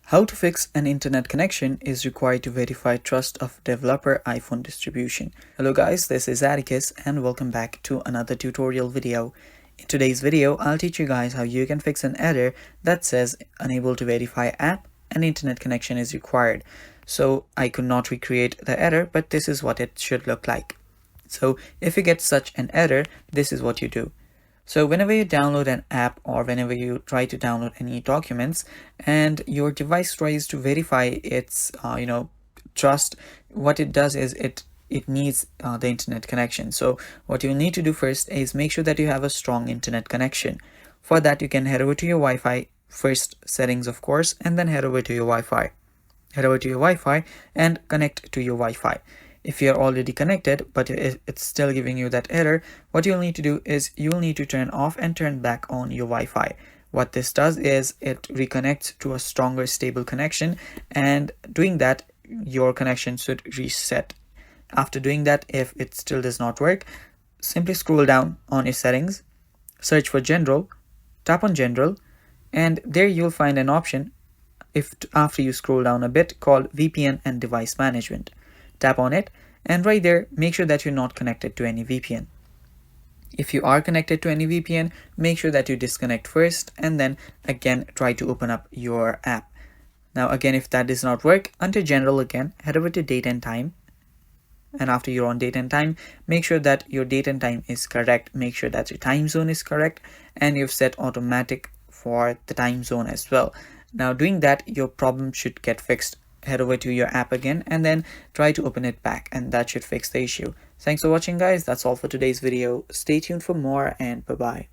How to fix an internet connection is required to verify trust of developer iPhone distribution. Hello guys, this is Atticus and welcome back to another tutorial video. In today's video, I'll teach you guys how you can fix an error that says unable to verify app and internet connection is required. So I could not recreate the error, but this is what it should look like. So if you get such an error, this is what you do. So whenever you download an app or whenever you try to download any documents and your device tries to verify its trust, what it does is it needs the internet connection. So what you need to do first is make sure that you have a strong internet connection. For that, you can head over to your Wi-Fi, first settings of course, and then head over to your Wi-Fi. Head over to your Wi-Fi and connect to your Wi-Fi. If you're already connected but it's still giving you that error, what you'll need to do is you'll need to turn off and turn back on your Wi-Fi. What this does is it reconnects to a stronger stable connection, and doing that your connection should reset. After doing that, if it still does not work, simply scroll down on your settings, search for general, tap on general, and there you'll find an option after you scroll down a bit called VPN and device management. Tap on it, and right there make sure that you're not connected to any VPN. If you are connected to any VPN, make sure that you disconnect first and then again try to open up your app. Now again, if that does not work, under general again head over to date and time, and after you're on date and time, make sure that your date and time is correct. Make sure that your time zone is correct and you've set automatic for the time zone as well. Now doing that, your problem should get fixed. Head over to your app again and then try to open it back, and that should fix the issue. Thanks for watching guys. That's all for today's video. Stay tuned for more, and bye bye.